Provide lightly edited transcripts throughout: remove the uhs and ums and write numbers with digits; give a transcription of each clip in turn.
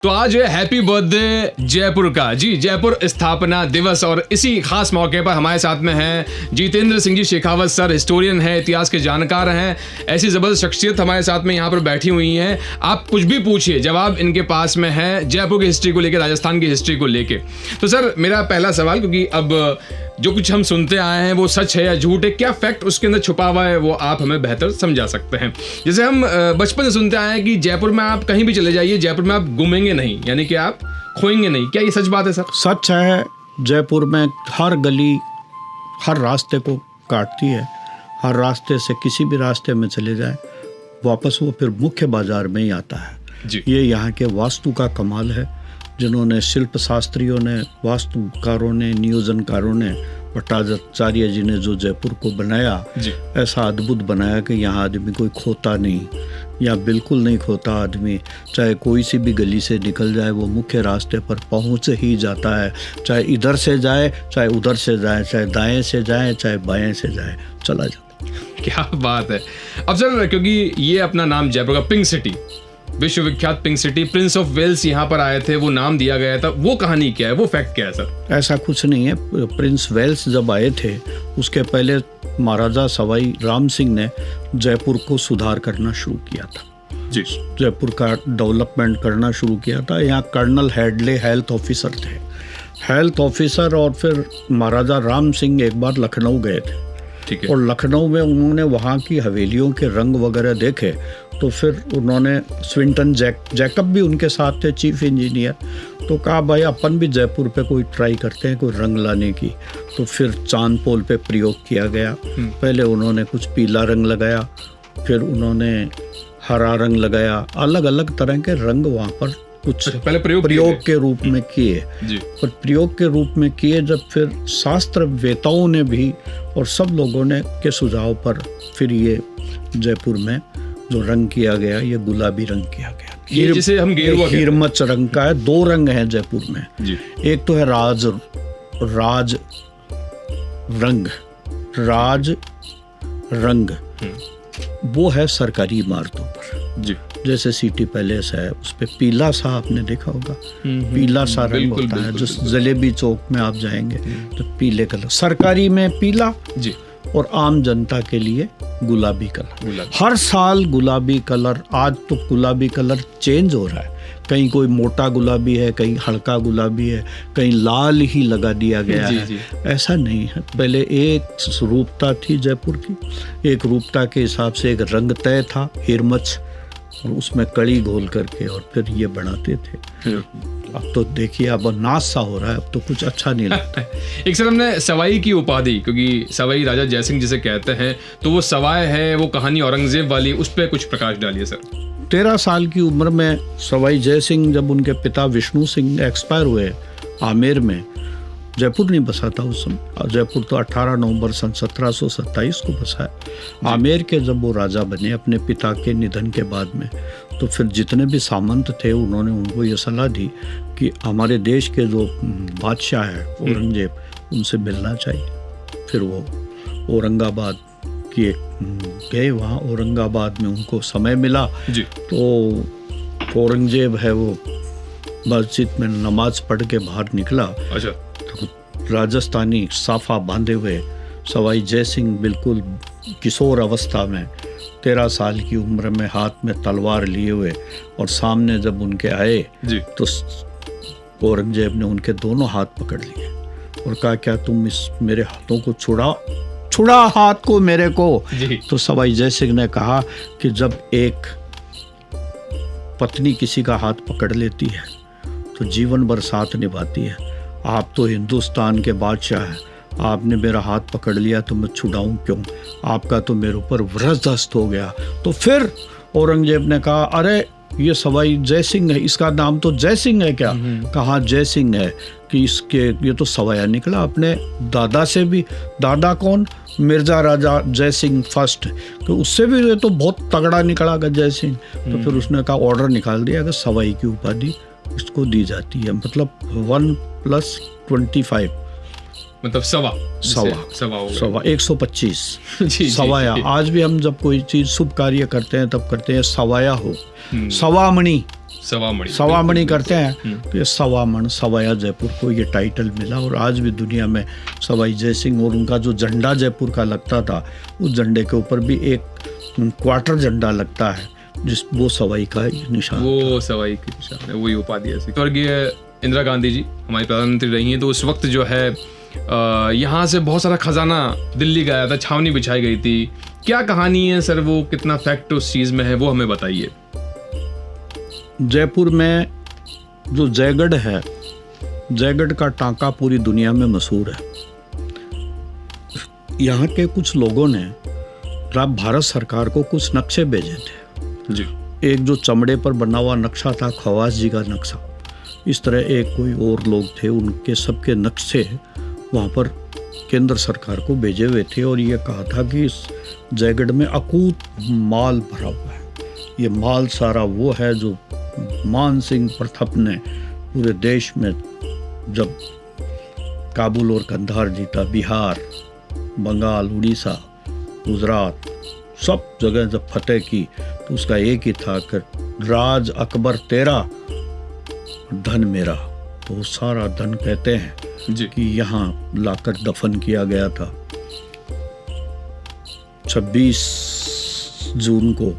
तो आज है हैप्पी बर्थडे जयपुर का जी, जयपुर स्थापना दिवस। और इसी खास मौके पर हमारे साथ में हैं जितेंद्र सिंह जी शेखावत सर, हिस्टोरियन हैं, इतिहास के जानकार हैं। ऐसी ज़बरदस्त शख्सियत हमारे साथ में यहाँ पर बैठी हुई हैं। आप कुछ भी पूछिए, जवाब इनके पास में है जयपुर की हिस्ट्री को लेकर, राजस्थान की हिस्ट्री को लेकर। तो सर मेरा पहला सवाल, क्योंकि अब जो कुछ हम सुनते आए हैं वो सच है या झूठ है, क्या फैक्ट उसके अंदर छुपा हुआ है, वो आप हमें बेहतर समझा सकते हैं। जैसे हम बचपन से सुनते आए हैं कि जयपुर में आप कहीं भी चले जाइए, जयपुर में आप घूमेंगे नहीं, यानी कि आप खोएंगे नहीं। क्या ये सच बात है सर? सच है। जयपुर में हर गली हर रास्ते को काटती है। हर रास्ते से किसी भी रास्ते में चले जाए, वापस वो फिर मुख्य बाजार में ही आता है जी। ये यहाँ के वास्तु का कमाल है, जिन्होंने शिल्प शास्त्रियों ने, वास्तुकारों ने, नियोजनकारों ने, भट्टाचार्य जी ने जो जयपुर को बनाया, ऐसा अद्भुत बनाया कि यहाँ आदमी कोई खोता नहीं, या बिल्कुल नहीं खोता आदमी। चाहे कोई सी भी गली से निकल जाए, वो मुख्य रास्ते पर पहुँच ही जाता है। चाहे इधर से जाए, चाहे उधर से जाए, चाहे दाएं से जाए, चाहे बाएं से जाए, चला जाता है। क्या बात है। अब सर, क्योंकि ये अपना नाम जयपुर का पिंक सिटी, विश्वविख्यात pink city, prince of Wales यहाँ पर आए थे, वो नाम दिया गया था, वो कहानी क्या है, वो फैक्ट क्या है सर? ऐसा कुछ नहीं है। प्रिंस वेल्स जब आए थे, उसके पहले महाराजा सवाई राम सिंह ने जयपुर को सुधार करना शुरू किया था जी। जयपुर का डेवलपमेंट करना शुरू किया था। यहाँ कर्नल हेडले हेल्थ ऑफिसर थे, हेल्थ ऑफिसर। और फिर महाराजा राम सिंह एक बार लखनऊ गए थे, ठीक है। और लखनऊ में उन्होंने वहाँ की हवेलियों के रंग वगैरह देखे, तो फिर उन्होंने स्विंटन जैकब भी उनके साथ थे, चीफ इंजीनियर। तो कहा भाई अपन भी जयपुर पे कोई ट्राई करते हैं, कोई रंग लाने की। तो फिर चांद पोल पे प्रयोग किया गया। पहले उन्होंने कुछ पीला रंग लगाया, फिर उन्होंने हरा रंग लगाया, अलग अलग तरह के रंग वहाँ पर कुछ पहले प्रयोग के रूप में किए। पर प्रयोग के रूप में किए जब, फिर शास्त्र वेताओं ने भी और सब लोगों ने के सुझाव पर फिर ये जयपुर में जो रंग किया गया, ये गुलाबी रंग किया गया। ये जिसे हम गेरुआ हीरमच रंग का है। दो रंग हैं जयपुर में जी। एक तो है राज रंग, वो है सरकारी इमारतों पर जी। जैसे सिटी पैलेस है, उस पे पीला सा आपने देखा होगा, पीला सा रंग होता है। जो जलेबी चौक में आप जाएंगे तो पीले कलर, सरकारी में पीला जी, और आम जनता के लिए गुलाबी कलर। हर साल गुलाबी कलर। आज तो गुलाबी कलर चेंज हो रहा है, कहीं कोई मोटा गुलाबी है, कहीं हल्का गुलाबी है, कहीं लाल ही लगा दिया गया है। ऐसा नहीं है। पहले एक रूपता थी जयपुर की, एक रूपता के हिसाब से एक रंग तय था, हिरमच, और उसमें कड़ी घोल करके और फिर ये बनाते थे। अब तो देखिए, अब नाश सा हो रहा है, अब तो कुछ अच्छा नहीं लगता। एक सर, हमने सवाई की उपाधि, क्योंकि सवाई राजा जयसिंह जिसे कहते हैं, तो वो सवाई है, वो कहानी औरंगजेब वाली, उस पर कुछ प्रकाश डालिए सर। 13 साल की उम्र में सवाई जयसिंह, जब उनके पिता विष्णु सिंह एक्सपायर हुए आमेर में, जयपुर नहीं बसा था उस समय। जयपुर तो 18 नवंबर सन 1727 को बसा है। आमेर के जब वो राजा बने अपने पिता के निधन के बाद में, तो फिर जितने भी सामंत थे, उन्होंने उनको ये सलाह दी कि हमारे देश के जो बादशाह है औरंगजेब, उनसे मिलना चाहिए। फिर वो औरंगाबाद किए गए, वहाँ औरंगाबाद में उनको समय मिला जी। तो औरंगजेब है वो मस्जिद में नमाज पढ़ के बाहर निकला। अच्छा। तो राजस्थानी साफा बांधे हुए सवाई जयसिंह बिल्कुल किशोर अवस्था में, 13 साल की उम्र में, हाथ में तलवार लिए हुए, और सामने जब उनके आए जी, तो औरंगजेब ने उनके दोनों हाथ पकड़ लिए और कहा, क्या तुम इस मेरे हाथों को छुड़ा हाथ को मेरे को। तो सवाई जयसिंह ने कहा कि जब एक पत्नी किसी का हाथ पकड़ लेती है तो जीवन भर साथ निभाती है। आप तो हिंदुस्तान के बादशाह हैं, आपने मेरा हाथ पकड़ लिया तो मैं छुड़ाऊं क्यों, आपका तो मेरे ऊपर वज्रदस्त हो गया। तो फिर औरंगजेब ने कहा, अरे ये सवाई जयसिंह है, इसका नाम तो जयसिंह है क्या? कहा जयसिंह है, कि इसके ये तो सवाया निकला अपने दादा से भी। दादा कौन? मिर्जा राजा जयसिंह फर्स्ट, तो उससे भी ये तो बहुत तगड़ा निकला जयसिंह। तो फिर उसने कहा, ऑर्डर निकाल दिया कि सवाई की उपाधि इसको दी जाती है, मतलब 1+25, मतलब सवा 125 सवाया। आज भी हम जब कोई चीज शुभ कार्य करते हैं तब करते हैं सवाया हो, सवामणि, सवामणि करते हैं, तो ये सवामण सवाया जयपुर को ये टाइटल मिला। और आज भी दुनिया में सवाई जय सिंह और उनका जो झंडा जयपुर का लगता था, उस झंडे के ऊपर भी एक क्वार्टर झंडा लगता है, जिस वो सवाई का निशान, वो सवाई की निशान है, वही उपाधि है। स्वर्गीय इंदिरा गांधी जी हमारी प्रधानमंत्री रही हैं, तो उस वक्त जो है यहाँ से बहुत सारा खजाना दिल्ली गया था, छावनी बिछाई गई थी। क्या कहानी है सर, वो कितना फैक्ट उस चीज में है, वो हमें बताइए। जयपुर में जो जयगढ़ है, जयगढ़ का टांका पूरी दुनिया में मशहूर है। यहाँ के कुछ लोगों ने भारत सरकार को कुछ नक्शे भेजे थे जी। एक जो चमड़े पर बना हुआ नक्शा था, खवास जी का नक्शा, इस तरह एक कोई और लोग थे, उनके सबके नक्शे वहाँ पर केंद्र सरकार को भेजे हुए थे। और ये कहा था कि इस जयगढ़ में अकूत माल भरा हुआ है, ये माल सारा वो है जो मान सिंह प्रताप ने पूरे देश में जब काबुल और कंधार जीता, बिहार, बंगाल, उड़ीसा, गुजरात, सब जगह जब फतेह की, तो उसका एक ही था कि राज अकबर तेरा, धन मेरा। तो वो सारा धन कहते हैं जी। कि यहाँ लाकर दफन किया गया था। 26 जून को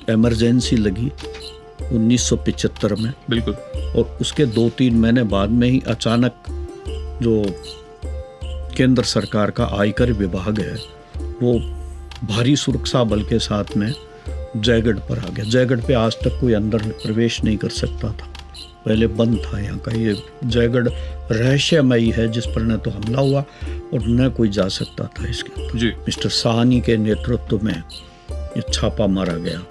इमरजेंसी लगी 1975 में, बिल्कुल। और उसके 2-3 महीने बाद में ही अचानक जो केंद्र सरकार का आयकर विभाग है, वो भारी सुरक्षा बल के साथ में जयगढ़ पर आ गया। जयगढ़ पे आज तक कोई अंदर प्रवेश नहीं कर सकता था, पहले बंद था यहाँ का। ये जयगढ़ रहस्यमयी है, जिस पर न तो हमला हुआ और न कोई जा सकता था इसके अंदर। जी। मिस्टर साहनी के नेतृत्व में ये छापा मारा गया।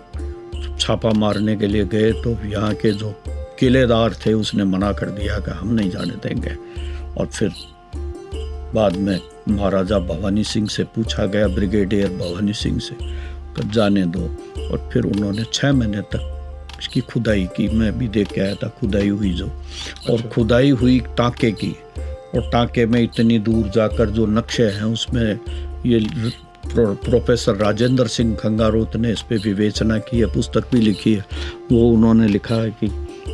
छापा मारने के लिए गए तो यहाँ के जो किलेदार थे उसने मना कर दिया कि हम नहीं जाने देंगे। और फिर बाद में महाराजा भवानी सिंह से पूछा गया, ब्रिगेडियर भवानी सिंह से, कि जाने दो। और फिर उन्होंने 6 महीने तक इसकी खुदाई की। मैं भी देख के आया था खुदाई हुई जो, और खुदाई हुई टांके की। और टांके में इतनी दूर जाकर जो नक्शे हैं उसमें ये प्रोफेसर राजेंद्र सिंह खंगारोत ने इस पे विवेचना की है, पुस्तक भी लिखी है। वो उन्होंने लिखा है कि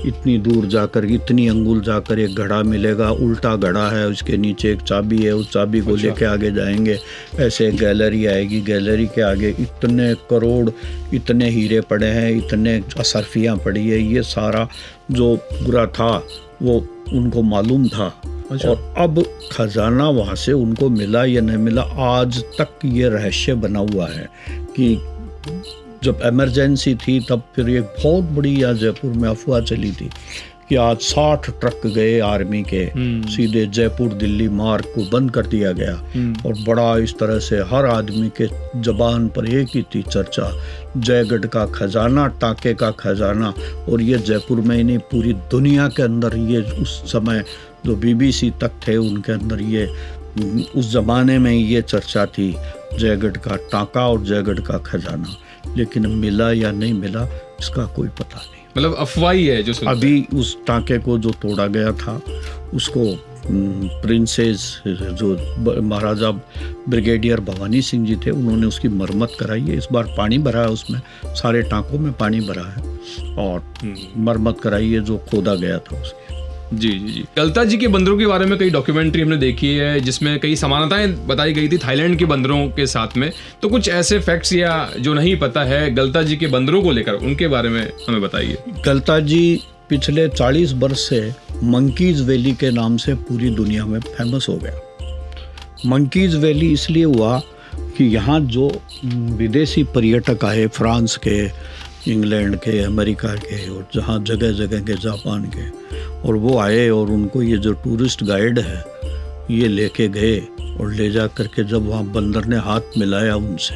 इतनी दूर जाकर, इतनी अंगुल जाकर एक घड़ा मिलेगा, उल्टा घड़ा है, उसके नीचे एक चाबी है, उस चाबी को लेके आगे जाएंगे, ऐसे गैलरी आएगी, गैलरी के आगे इतने करोड़, इतने हीरे पड़े हैं, इतने असरफियाँ पड़ी है। ये सारा जो पूरा था वो उनको मालूम था। और अब खजाना वहाँ से उनको मिला या नहीं मिला, आज तक ये रहस्य बना हुआ है। कि जब इमरजेंसी थी तब फिर एक बहुत बड़ी यहाँ जयपुर में अफवाह चली थी कि आज 60 ट्रक गए आर्मी के, सीधे जयपुर दिल्ली मार्ग को बंद कर दिया गया। और बड़ा इस तरह से हर आदमी के जबान पर एक ही थी चर्चा, जयगढ़ का खजाना, टांके का खजाना। और ये जयपुर में ही नहीं, पूरी दुनिया के अंदर ये उस समय जो BBC तक थे उनके अंदर ये उस ज़माने में ये चर्चा थी, जयगढ़ का टांका और जयगढ़ का खजाना। लेकिन मिला या नहीं मिला इसका कोई पता नहीं, मतलब अफवाही है जो अभी उस टांके को जो तोड़ा गया था उसको प्रिंसेस जो महाराजा ब्रिगेडियर भवानी सिंह जी थे उन्होंने उसकी मरम्मत कराई है। इस बार पानी भरा है, उसमें सारे टांकों में पानी भरा है और मरम्मत कराई है जो खोदा गया था उसकी। जी जी जी। गलता जी के बंदरों के बारे में कई डॉक्यूमेंट्री हमने देखी है जिसमें कई समानताएं बताई गई थी थाईलैंड के बंदरों के साथ में। तो कुछ ऐसे फैक्ट्स या जो नहीं पता है गलता जी के बंदरों को लेकर, उनके बारे में हमें बताइए। गलता जी पिछले 40 वर्ष से मंकीज वैली के नाम से पूरी दुनिया में फेमस हो गया। मंकीज वैली इसलिए हुआ कि यहाँ जो विदेशी पर्यटक आए, फ्रांस के, इंग्लैंड के, अमेरिका के, और जहाँ जगह जगह के, जापान के, और वो आए और उनको ये जो टूरिस्ट गाइड है ये लेके गए और ले जा करके जब वहाँ बंदर ने हाथ मिलाया उनसे,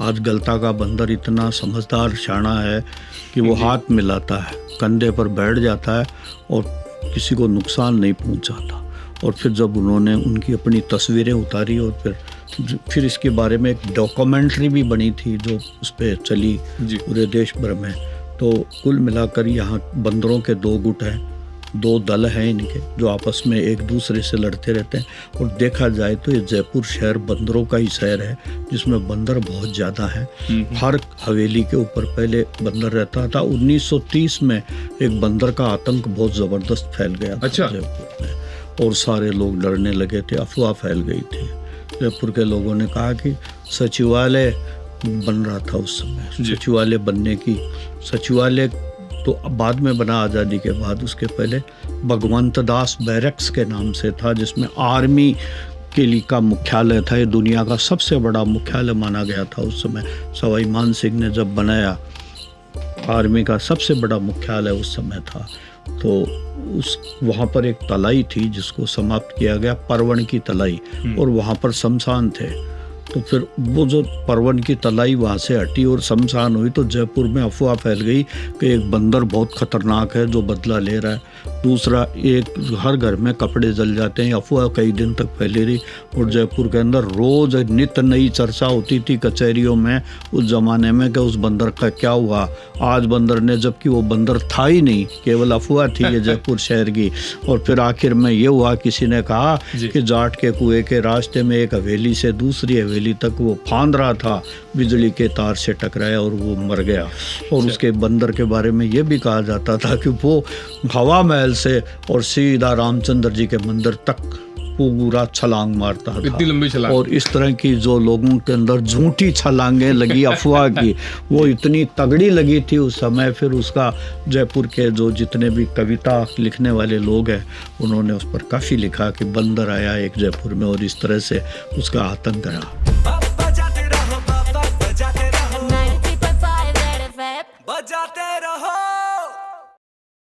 आज गलता का बंदर इतना समझदार शाना है कि वो हाथ मिलाता है, कंधे पर बैठ जाता है और किसी को नुकसान नहीं पहुँचाता। और फिर जब उन्होंने उनकी अपनी तस्वीरें उतारी और फिर इसके बारे में एक डॉक्यूमेंट्री भी बनी थी जो उस पर चली पूरे देश भर में। तो कुल मिलाकर यहाँ बंदरों के 2 गुट हैं, दो दल हैं इनके जो आपस में एक दूसरे से लड़ते रहते हैं। और देखा जाए तो ये जयपुर शहर बंदरों का ही शहर है, जिसमें बंदर बहुत ज़्यादा है। हर हवेली के ऊपर पहले बंदर रहता था। 1930 में एक बंदर का आतंक बहुत ज़बरदस्त फैल गया था जयपुर में, और सारे लोग डरने लगे थे, अफवाह फैल गई थी। जयपुर के लोगों ने कहा कि सचिवालय बन रहा था उस समय, सचिवालय बनने की, सचिवालय तो बाद में बना आज़ादी के बाद, उसके पहले भगवंत दास बैरक्स के नाम से था, जिसमें आर्मी के लिए का मुख्यालय था। ये दुनिया का सबसे बड़ा मुख्यालय माना गया था उस समय। सवाई मान सिंह ने जब बनाया, आर्मी का सबसे बड़ा मुख्यालय उस समय था। तो उस वहाँ पर एक तलाई थी जिसको समाप्त किया गया, परवण की तलाई, और वहाँ पर शमशान थे। तो फिर वो जो परवन की तलाई वहाँ से हटी और शमशान हुई, तो जयपुर में अफवाह फैल गई कि एक बंदर बहुत खतरनाक है जो बदला ले रहा है। दूसरा, एक हर घर में कपड़े जल जाते हैं, अफवाह कई दिन तक फैली रही। और जयपुर के अंदर रोज़ नित्य नई चर्चा होती थी कचहरियों में उस ज़माने में कि उस बंदर का क्या हुआ, आज बंदर ने, जबकि वो बंदर था ही नहीं, केवल अफवाह थी ये जयपुर शहर की। और फिर आखिर में ये हुआ, किसी ने कहा कि जाट के कुएं के रास्ते में एक हवेली से दूसरी हवेली तक वो फांद रहा था, बिजली के तार से टकराया और वो मर गया। और उसके बंदर के बारे में ये भी कहा जाता था कि वो हवा महल से और सीधा रामचंद्र जी के मंदिर तक पूरा छलांग मारता था, इतनी लंबी छलांग। और इस तरह की जो लोगों के अंदर झूठी छलांगें लगी अफवाह की, वो इतनी तगड़ी लगी थी उस समय। फिर उसका जयपुर के जो जितने भी कविता लिखने वाले लोग हैं, उन्होंने उस पर काफ़ी लिखा कि बंदर आया एक जयपुर में, और इस तरह से उसका आतंक रहा।